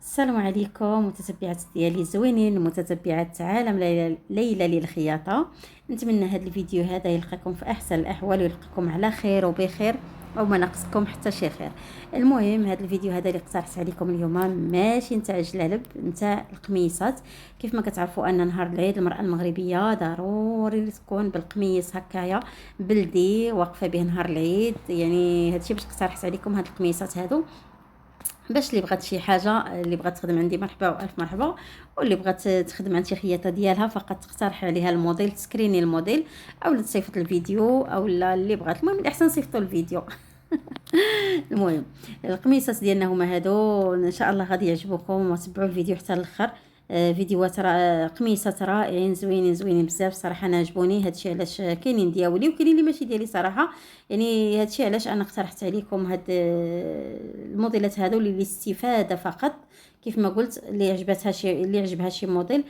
السلام عليكم متتبعات ديالي زوينين، المتتبعات عالم ليلى للخياطه. نتمنى هذا الفيديو هذا يلقاكم في احسن الاحوال ويلقاكم على خير وبخير او ما ناقصكم حتى شي خير. المهم هذا الفيديو هذا اللي اقترحت عليكم اليوم ماشي نتاع الجلالب، نتاع القميصات. كيف ما كتعرفوا ان نهار العيد المراه المغربيه ضروري تكون بالقميص هكايا بلدي واقفه به نهار العيد. يعني هادشي باش اقترحت عليكم هاد القميصات هادو، باش اللي بغات شي حاجه اللي بغات تخدم عندي مرحبا والف مرحبا، واللي بغات تخدم عند شي خياطه ديالها فقط تقترح عليها الموديل، تسكريني الموديل او تصيفط الفيديو او اللي بغات. المهم الاحسن صيفطوا الفيديو. المهم القميصات ديالنا هما هادو، ان شاء الله غادي يعجبوكم وتبعوا الفيديو حتى الاخر. فيديوهات قميصات رائعين زوينين زوينين بزاف صراحه. انا عجبوني هادشي علاش كاينين دياولي وكاينين اللي ماشي ديالي صراحه. يعني هادشي علاش انا اقترحت عليكم هاد الموديلات هادو للاستفاده فقط. كيف ما قلت اللي عجبتها شي، اللي عجبها شي موديل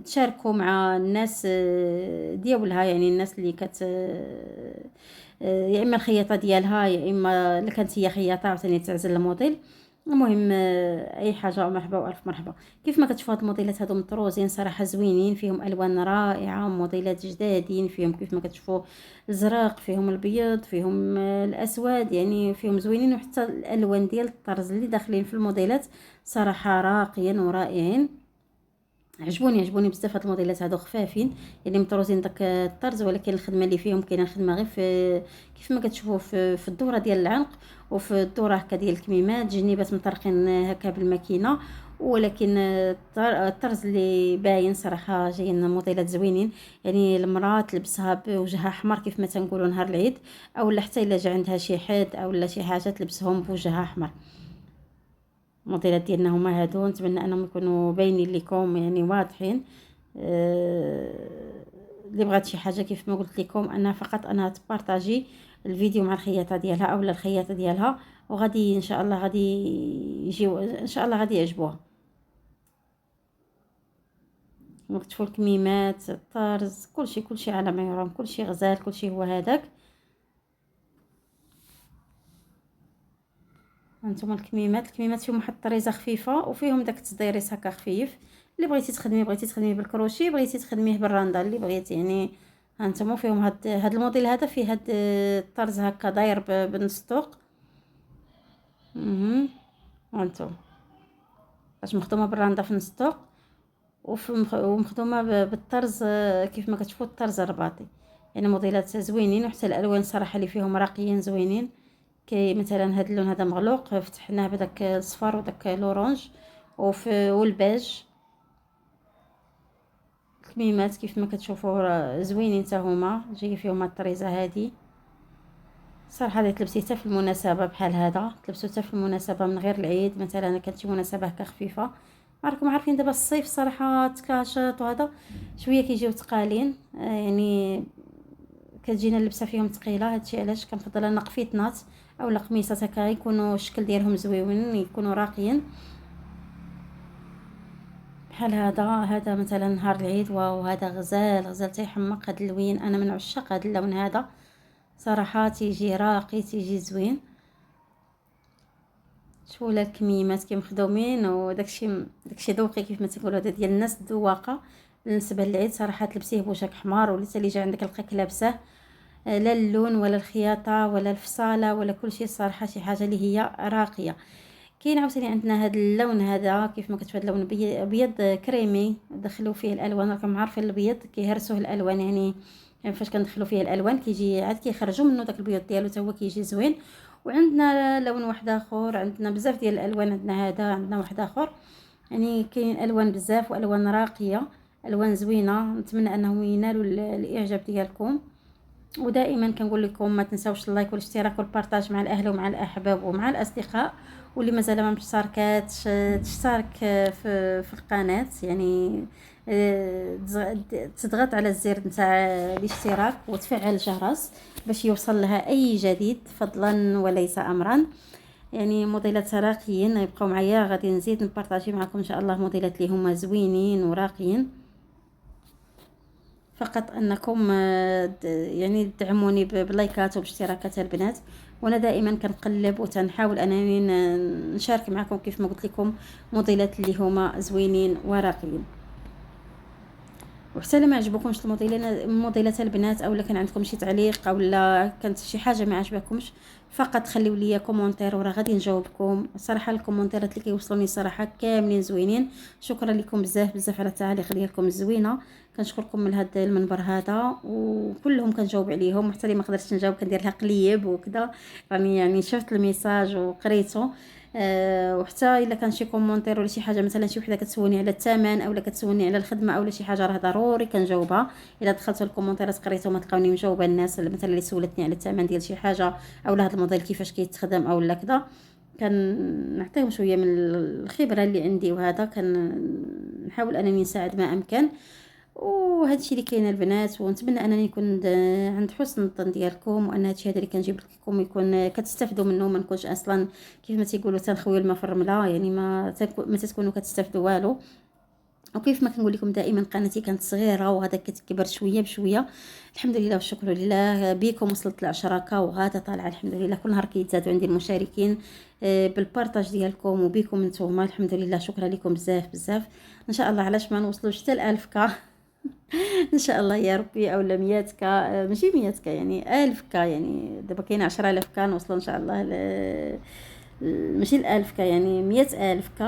تشاركوا مع الناس ديالها، يعني الناس اللي يا اما الخياطه ديالها يا اما اللي كانت هي خياطه عاوتاني تعزل الموديل. المهم اي حاجه مرحبا والف مرحبا. كيف ما كتشوفوا هاد الموديلات هادو مطروزين صراحه زوينين، فيهم الوان رائعه، موديلات جدادين، فيهم كيف ما كتشوفوا الزرق، فيهم البيض، فيهم الاسود، يعني فيهم زوينين. وحتى الالوان ديال الطرز اللي داخلين في الموديلات صراحه راقيين ورائعين. عجبوني بزاف هاد الموديلات هادو، خفافين يعني مطروزين داك الطرز، ولكن الخدمه اللي فيهم كاينه الخدمه غير في كيف ما كتشوفوا في الدوره ديال العنق وفي الدوره هكا ديال الكميمات، جنيبات مطرقين هكا بالماكينه. ولكن الطرز اللي باين صراحه جايين موديلات زوينين. يعني المراه تلبسها بوجهها احمر كيف ما تنقولوا نهار العيد، او حتى الا جا عندها شي حد او شي حاجه تلبسهم بوجهها احمر. الموديلات ديالنا هما هادو، نتمنى انهم يكونوا باينين لكم يعني واضحين. اللي بغات شي حاجه كيف ما قلت لكم انا فقط انا تبارطاجي الفيديو مع الخياطه ديالها او الخياطه ديالها، وغادي ان شاء الله غادي يجيو ان شاء الله غادي يعجبوها. نكتفوا الكميمات، الطرز، كلشي على ما يرام، كلشي غزال، كلشي هو هذاك. هانتوما الكميمات فيهم واحد الطريزه خفيفه وفيهم داك التديريس هكا خفيف. اللي بغيتي تخدميه بالكروشي، بغيتي تخدميه بالراندا اللي بغيتي يعني. هانتوما فيهم هاد الموديل هذا فيه هاد الطرز هكا داير بنص طوق. هانتوما باش مخدومه بالراندا في نص طوق، ومخدومه بالطرز كيف ما كتشوفوا الطرز الرباطي. يعني موديلات زوينين، وحتى الالوان صراحه اللي فيهم راقيين زوينين. كي مثلا هاد اللون هذا مغلوق فتحناه بداك الصفر وداك الاورانج والبيج. الكميمات كيف ما كتشوفوا زوينين حتى هما، جاي فيهم الطريزه هذه صراحه. هذه تلبسيه حتى في المناسبه بحال هذا، تلبسو حتى في المناسبه من غير العيد، مثلا كانت شي مناسبه هكا خفيفه. راكم عارفين دابا الصيف صراحه تكاشط وهذا شويه كيجيو ثقالين، يعني كتجينا اللبسه فيهم ثقيله. هادشي علاش كنفضل انا قفيطنات او قميصات هكا يكونوا الشكل ديالهم زويون، يكونوا راقيين بحال هذا مثلا نهار العيد. وهذا غزال تيحمق هاد اللوين، انا من عشاق هاد اللون هذا صراحه، تيجي راقي تيجي زوين. شوفوا الكميمات كي مخدومين، وداكشي ذوقي كيف ما تقولوا، هذا ديال الناس الذواقه. بالنسبه للعيد صراحه تلبسيه بوجهك حمار، ولا اللي جا عندك لقاك لابسه لا اللون ولا الخياطه ولا الفصاله ولا كل شيء، صراحه شي حاجه اللي هي راقيه. كاين عاوتاني عندنا هذا اللون هذا كيف ما كتشوف، هذا اللون ابيض كريمي، دخلوا فيه الالوان. راكم عارفين الابيض كيهرسوه الالوان، يعني فاش كندخلوا فيه الالوان كيجي عاد كيخرجوا منه داك البيض ديالو حتى هو كيجي زوين. وعندنا لون واحد اخر، عندنا بزاف ديال الالوان، عندنا هذا، عندنا واحد اخر. يعني كاين الوان بزاف والوان راقيه، الوان زوينه. نتمنى انهم ينالوا الاعجاب ديالكم. ودائما كنقول لكم ما تنساوش اللايك والاشتراك والبارطاج مع الاهل ومع الاحباب ومع الاصدقاء. واللي مازال ما مشتركاتش تشترك في القناه، يعني تضغط على الزر نتاع الاشتراك وتفعل الجرس باش يوصل لها اي جديد، فضلا وليس امرا. يعني موديلات راقيين يبقاو معايا، غادي نزيد نبارطاجي معكم ان شاء الله موديلات اللي هما زوينين وراقيين. فقط انكم يعني تدعموني بلايكات وباشتراكات البنات. وانا دائما كنقلب وتنحاول انني نشارك معكم كيف ما قلت لكم موديلات اللي هما زوينين وراقيين. وحتى ما عجبكمش الموديلات البنات، او كان عندكم شي تعليق او كانت شي حاجه ما عجبكمش، فقط خليو لي كومونتير وراه غادي نجاوبكم. صراحه الكومونتيرات اللي كيوصلوني صراحه كاملين زوينين، شكرا لكم بزاف بزاف على التعاليق ديالكم الزوينه، كنشكركم من هذا المنبر هذا، وكلهم كنجاوب عليهم، حتى اللي ما قدرتش نجاوب كندير لها قليب وكذا، راني يعني شفت الميساج وقريته. وحتى الا كان شي كومونتير ولا شي حاجه، مثلا شي وحده كتسولني على الثمن او كتسولني على الخدمه او شي حاجه، راه ضروري كنجاوبها. الا دخلت الكومونتيرات قريتهم ما تلقاوني مجاوبه الناس مثلا اللي سولتني على الثمن ديال شي حاجه او هذا الموديل كيفاش كيتخدم او كذا، كنعطيهم شويه من الخبره اللي عندي، وهذا كنحاول انني نساعد ما امكن. وهذا الشيء اللي كاين البنات، ونتمنى انني نكون عند حسن الظن ديالكم، وان هذا الشيء هذا اللي كنجيب لكم يكون كتستافدوا منه، ما نكونش اصلا كيف ما تيقولوا تنخوي الماء في الرمله، يعني ما تكونوا كتستافدوا والو. وكيف ما كنقول لكم دائما قناتي كانت صغيره وهذا كتكبر شويه بشويه، الحمد لله والشكر لله. بيكم وصلت ل10K وغاده طالعه الحمد لله، كل نهار كيتزادوا عندي المشاركين بالبارطاج ديالكم وبيكم نتوما، الحمد لله شكرا لكم بزاف بزاف. ان شاء الله علاش ما نوصلوش حتى 1000K ان شاء الله يا ربي، او 100K، ماشي 100K يعني 1000K، يعني دابا كاين 10000K نوصلوا ان شاء الله ماشي 1000K يعني 100,000K،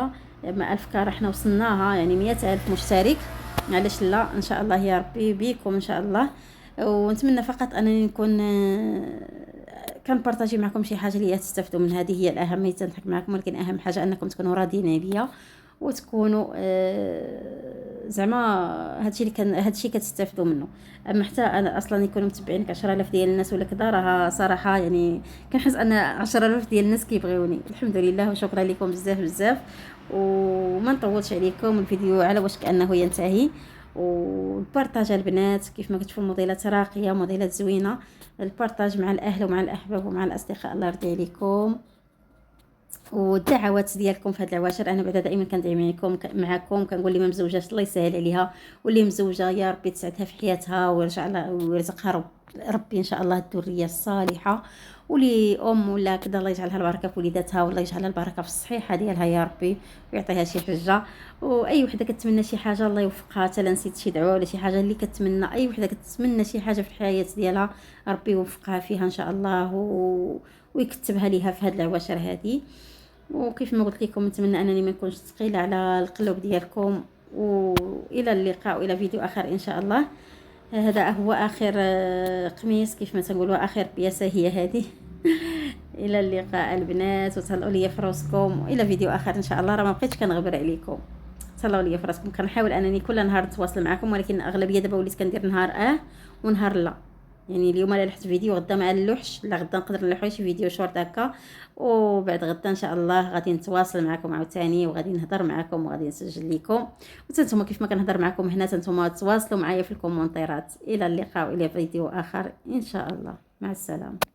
ما 1000K رحنا وصلناها، يعني 100,000 مشترك، علاش لا ان شاء الله يا ربي بيكم ان شاء الله. ونتمنى فقط انني نكون كنبارطاجي معكم شي حاجه اللي تستافدوا من هذه، هي الاهم. تنضحك معكم، ولكن اهم حاجه انكم تكونوا راضيين عليا وتكونوا زعما هادشي كتستافدوا منه. اما حتى انا اصلا يكونوا متبعينك 10,000 ديال الناس ولا كذا، راه صراحه يعني كنحس ان 10,000 ديال الناس كيبغيوني، الحمد لله وشكرا لكم بزاف بزاف. وما نطولش عليكم، الفيديو على وشك انه ينتهي. والبارطاج البنات كيف ما كتشوفوا الموديلات راقيه، موديلات زوينه، البارطاج مع الاهل ومع الاحباب ومع الاصدقاء، الله يرضي عليكم. والدعوات ديالكم في هاد العواشر، انا بعدا دائما كندعي معكم كنقول لي ما مزوجاش الله يسهل عليها، واللي مزوجه يا ربي تسعدها في حياتها ويرزقها ربي ان شاء الله الذريه الصالحه، ولي ولا كذا الله يجعلها البركه في وليداتها، والله يجعلها البركه في الصحيحه ديالها يا ربي، ويعطيها شي حجه. واي وحده كتمنى شي حاجه الله يوفقها، حتى لا نسيت شي دعوه ولا شي حاجه اللي كتمنى، اي وحده كتمنى شي حاجه في الحياه ديالها ربي يوفقها فيها ان شاء الله، ويكتبها ليها في هاد العواشر هذه. وكيف ما قلت لكم نتمنى انني ما نكونش ثقيله على القلوب ديالكم، والى اللقاء والى فيديو اخر ان شاء الله. هذا هو اخر قميص كيف ما تنقولوا، اخر بياسه هي هذه الى اللقاء البنات، وتهلاو ليا في راسكم، والى فيديو اخر ان شاء الله. راه ما بقيتش كنغبر عليكم، تهلاو ليا في راسكم. كنحاول انني كل نهار نتواصل معكم، ولكن اغلبيه دابا وليت كندير نهار ونهار لا، يعني اليوم انا لحت فيديو، غدا ما نلوحش، لا غدا نقدر نلوح شي فيديو شورت هكا، وبعد غدا ان شاء الله غادي نتواصل معكم عاوتاني، وغادي نهضر معكم وغادي نسجل لكم، وتنتوما كيف ما كنهضر معكم هنا تنتوما تواصلوا معايا في الكومونتيرات. الى اللقاء والى فيديو اخر ان شاء الله، مع السلامه.